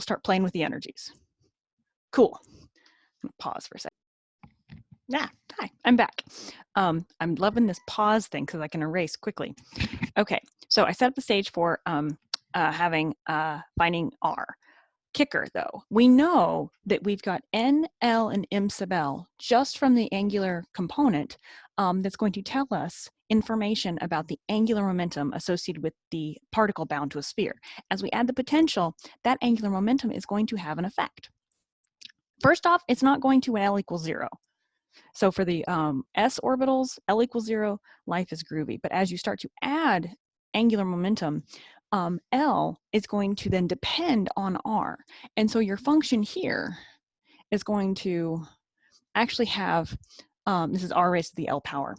start playing with the energies. Cool. Pause for a second. Yeah, hi, I'm back. I'm loving this pause thing because I can erase quickly. Okay, so I set up the stage for finding R. Kicker though, we know that we've got N, L, and M sub L just from the angular component that's going to tell us information about the angular momentum associated with the particle bound to a sphere. As we add the potential, that angular momentum is going to have an effect. First off, it's not going to when L equals 0. So for the S orbitals, L equals 0, life is groovy. But as you start to add angular momentum, L is going to then depend on R. And so your function here is going to actually have, this is R raised to the L power.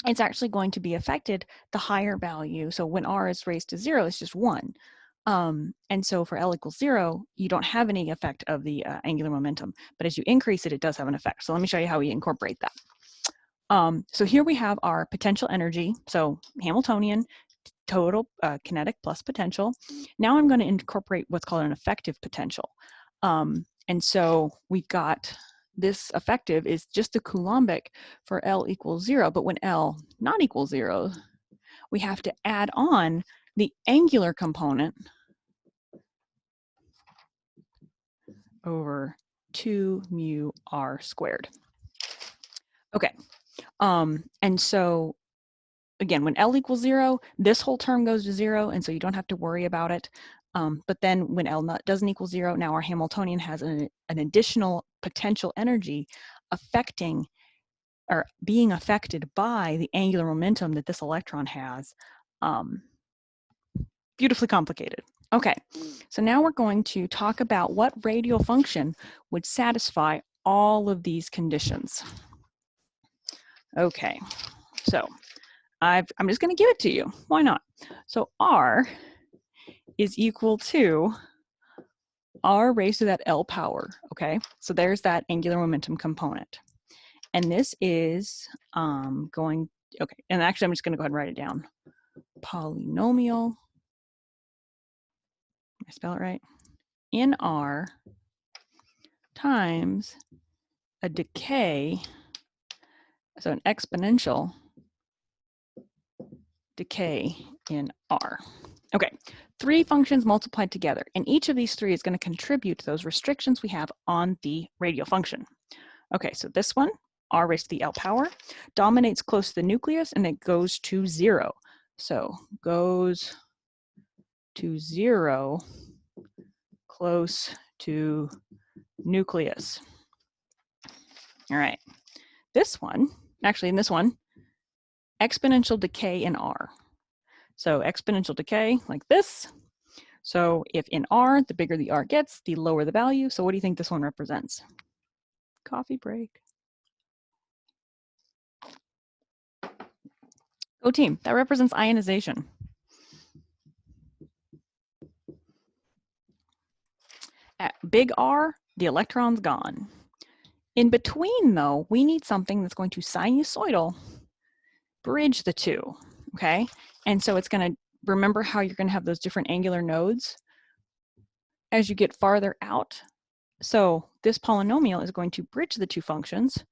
It's actually going to be affected the higher value. So when R is raised to 0, it's just 1. And so for L equals 0, you don't have any effect of the angular momentum, but as you increase it, it does have an effect. So let me show you how we incorporate that. So here we have our potential energy. So Hamiltonian, total kinetic plus potential. Now I'm going to incorporate what's called an effective potential. And so we've got this effective is just the Coulombic for L equals 0, but when L not equals 0, we have to add on the angular component over 2 mu r squared. Okay, and so again, when L equals 0, this whole term goes to 0, and so you don't have to worry about it. But then when L doesn't equal 0, now our Hamiltonian has an additional potential energy affecting or being affected by the angular momentum that this electron has. Beautifully complicated. Okay, so now we're going to talk about what radial function would satisfy all of these conditions. Okay, so I'm just going to give it to you. Why not? So R is equal to R raised to that L power. Okay, so there's that angular momentum component. And this is okay, and actually I'm just going to go ahead and write it down. Polynomial, did I spell it right? In R times a decay, so an exponential decay in R. Okay, 3 functions multiplied together, and each of these 3 is going to contribute to those restrictions we have on the radial function. Okay, so this one, R raised to the L power, dominates close to the nucleus, and it goes to 0. So goes to 0 close to nucleus. All right, this one, actually in this one, exponential decay in R. So exponential decay like this. So if in R, the bigger the R gets, the lower the value. So what do you think this one represents? Coffee break. Go team, that represents ionization. At big R, the electron's gone. In between though, we need something that's going to sinusoidal bridge the two, okay? And so it's going to, remember how you're going to have those different angular nodes as you get farther out. So this polynomial is going to bridge the 2 functions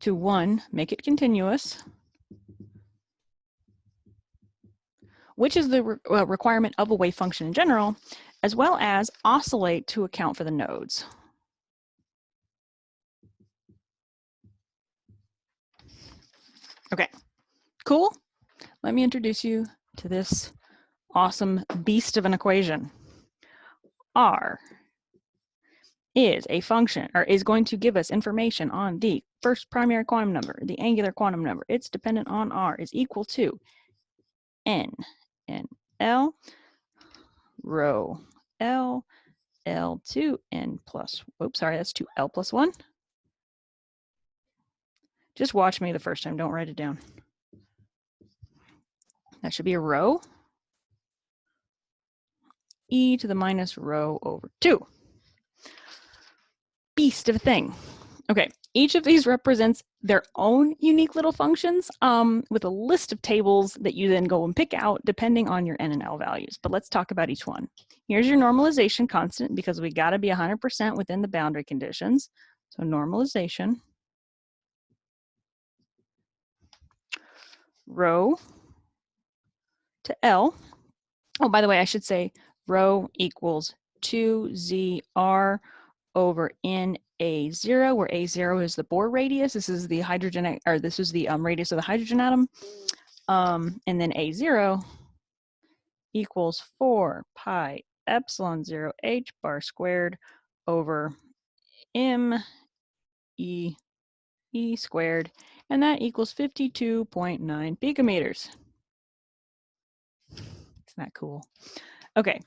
to 1, make it continuous, which is the requirement of a wave function in general, as well as oscillate to account for the nodes. Okay, cool. Let me introduce you to this awesome beast of an equation. R is a function, or is going to give us information on the first primary quantum number, the angular quantum number. It's dependent on R is equal to N and L rho L L2 N plus, oops, sorry, that's 2L plus 1. Just watch me the first time, don't write it down. That should be a rho e to the minus rho over 2. Beast of a thing. Okay, Each of these represents their own unique little functions with a list of tables that you then go and pick out depending on your n and l values. But let's talk about each one. Here's your normalization constant because we got to be 100% within the boundary conditions. So normalization, rho to L. Oh, by the way, I should say rho equals 2ZR over NA0, where A0 is the Bohr radius. This is the hydrogenic, or this is the radius of the hydrogen atom. And then A0 equals 4 pi epsilon 0 h bar squared over m e squared, and that equals 52.9 picometers. Isn't that cool? Okay.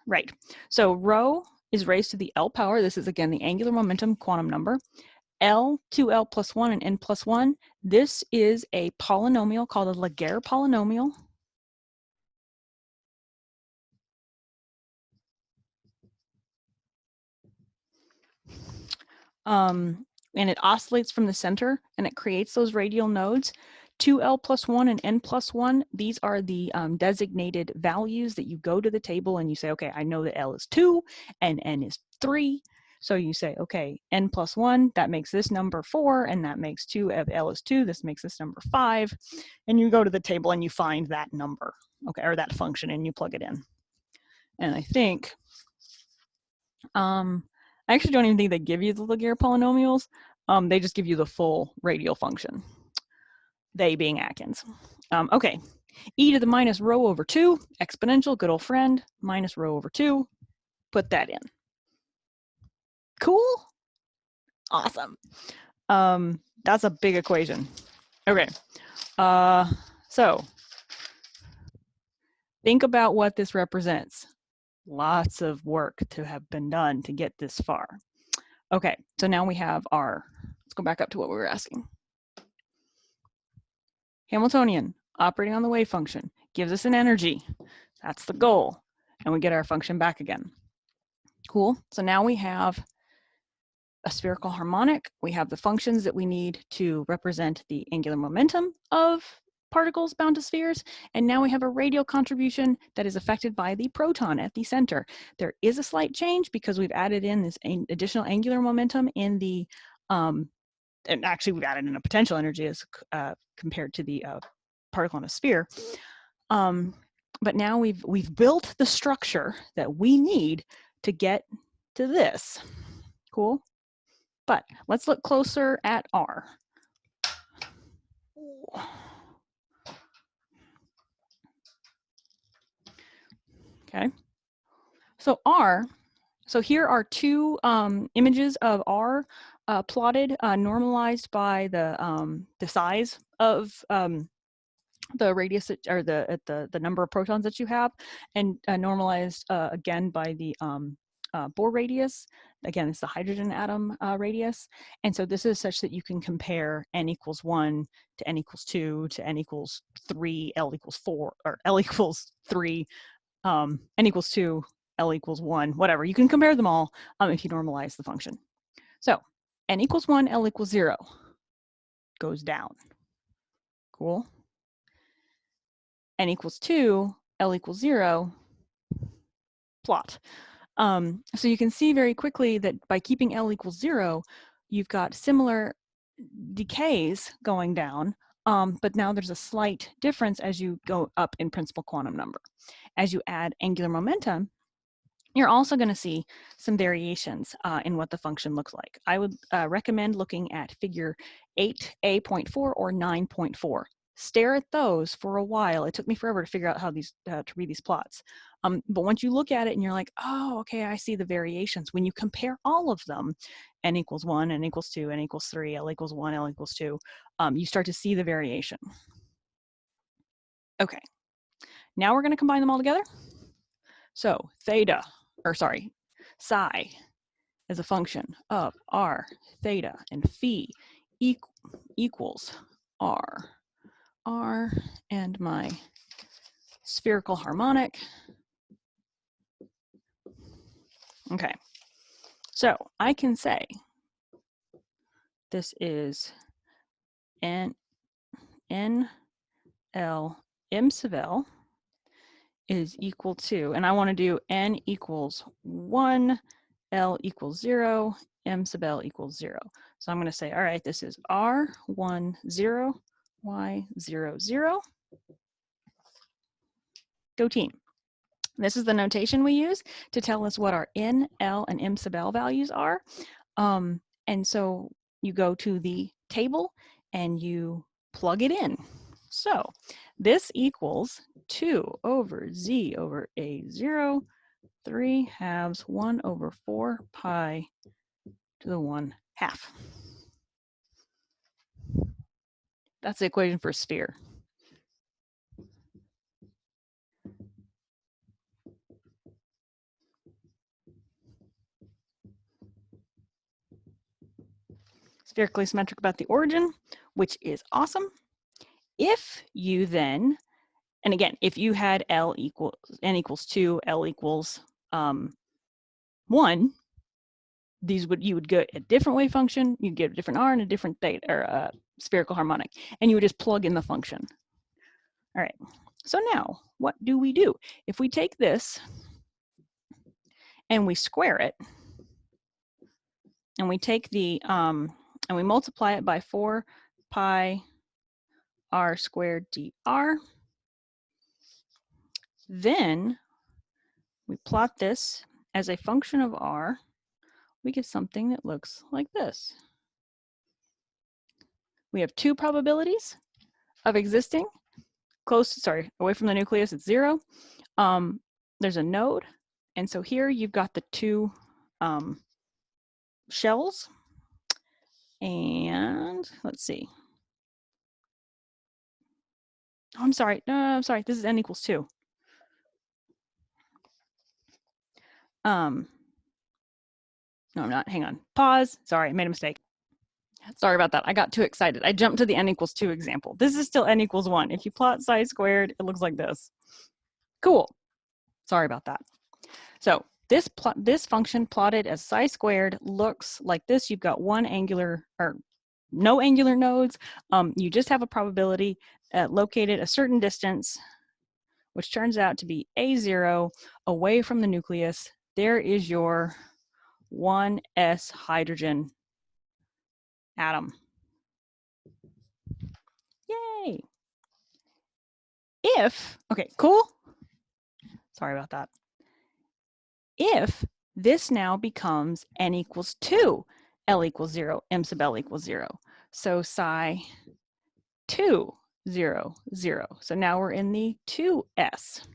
Right. So rho is raised to the L power. This is again the angular momentum quantum number. L, 2L plus 1, and N plus 1. This is a polynomial called a Laguerre polynomial. And it oscillates from the center and it creates those radial nodes. 2L plus 1 and N plus 1, these are the designated values that you go to the table and you say, okay, I know that L is 2 and N is 3. So you say, okay, N plus 1, that makes this number 4, and that makes 2, if L is 2, this makes this number 5. And you go to the table and you find that number, okay, or that function, and you plug it in. And I think, I actually don't even think they give you the Laguerre polynomials. They just give you the full radial function, they being Atkins. Okay, e to the minus rho over 2, exponential, good old friend, minus rho over 2, put that in. Cool? Awesome. That's a big equation. Okay, so think about what this represents. Lots of work to have been done to get this far. Okay, so now we have our, let's go back up to what we were asking. Hamiltonian, operating on the wave function, gives us an energy. That's the goal. And we get our function back again. Cool. So now we have a spherical harmonic. We have the functions that we need to represent the angular momentum of particles bound to spheres. And now we have a radial contribution that is affected by the proton at the center. There is a slight change because we've added in this additional angular momentum in the, and actually we've added in a potential energy as compared to the particle in a sphere. But now we've built the structure that we need to get to this. Cool. But let's look closer at R. Okay. So R, so here are two images of R plotted, normalized by the size of the radius or the number of protons that you have, and normalized again by the Bohr radius. Again, it's the hydrogen atom radius. And so this is such that you can compare n equals 1 to n equals 2 to n equals 3, L equals 4, or L equals 3, n equals 2, L equals 1, whatever. You can compare them all if you normalize the function. So n equals 1, L equals 0 goes down. Cool. N equals 2, L equals 0, plot. So you can see very quickly that by keeping L equals 0, you've got similar decays going down, but now there's a slight difference as you go up in principal quantum number. As you add angular momentum, you're also going to see some variations in what the function looks like. I would recommend looking at figure 8A.4 or 9.4. Stare at those for a while. It took me forever to figure out how these to read these plots. But once you look at it and you're like, oh, okay, I see the variations. When you compare all of them, n equals 1, n equals 2, n equals 3, L equals 1, L equals 2, you start to see the variation. Okay, now we're going to combine them all together. So theta, or sorry, psi as a function of r, theta, and phi equals r, and my spherical harmonic Okay, so I can say this is N L M sub L is equal to, and I want to do N equals 1, L equals 0, M sub L equals 0. So I'm going to say, all right, this is R1, 0, Y, 0, 0. Go team. This is the notation we use to tell us what our N, L, and M sub L values are. And so you go to the table and you plug it in. So this equals 2 over Z over A0, 3 halves 1 over 4 pi to the 1 half. That's the equation for a sphere. Spherically symmetric about the origin, which is awesome. If you then, and again, if you had L equals, N equals 2, L equals 1, you would get a different wave function, you'd get a different R and a different theta, or a spherical harmonic, and you would just plug in the function. All right, so now what do we do? If we take this and we square it, and we take the, and we multiply it by 4 pi r squared dr, then we plot this as a function of r, we get something that looks like this. We have two probabilities of existing away from the nucleus, it's 0. There's a node, and so here you've got the two shells, and let's see. Oh, I'm sorry, this is N equals 2. No, I'm not, hang on, pause, sorry, I made a mistake. Sorry about that, I got too excited. I jumped to the N equals 2 example. This is still N equals 1. If you plot psi squared, it looks like this. Cool, sorry about that. So this function plotted as psi squared looks like this. You've got one angular, or no angular nodes. You just have a probability located a certain distance, which turns out to be A0 away from the nucleus. There is your 1s hydrogen atom. Yay! Okay, cool. Sorry about that. If this now becomes N equals 2, L equals 0, M sub L equals 0. So psi 2, 0, 0. So now we're in the 2s.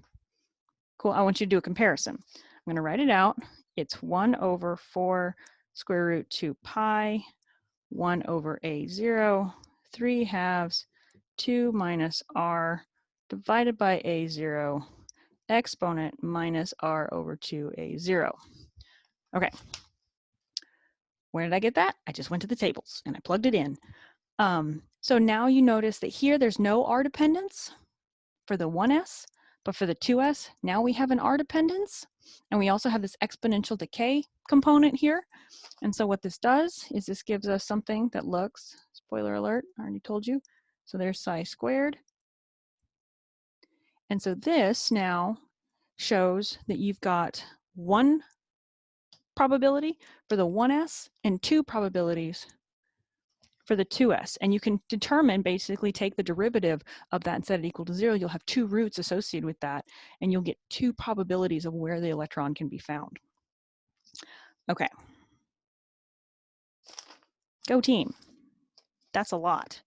Cool, I want you to do a comparison. I'm going to write it out. It's 1 over 4 square root 2 pi, 1 over A0, 3 halves, 2 minus r divided by A0, exponent minus r over 2A0. Okay. Where did I get that? I just went to the tables and I plugged it in. So now you notice that here there's no r dependence for the 1s, but for the 2s, now we have an r dependence, and we also have this exponential decay component here. And so what this does is this gives us something that looks, spoiler alert, I already told you. So there's psi squared. And so this now shows that you've got one probability for the 1s and two probabilities for the 2s. And you can determine, basically take the derivative of that and set it equal to 0. You'll have two roots associated with that, and you'll get two probabilities of where the electron can be found. Okay. Go team. That's a lot.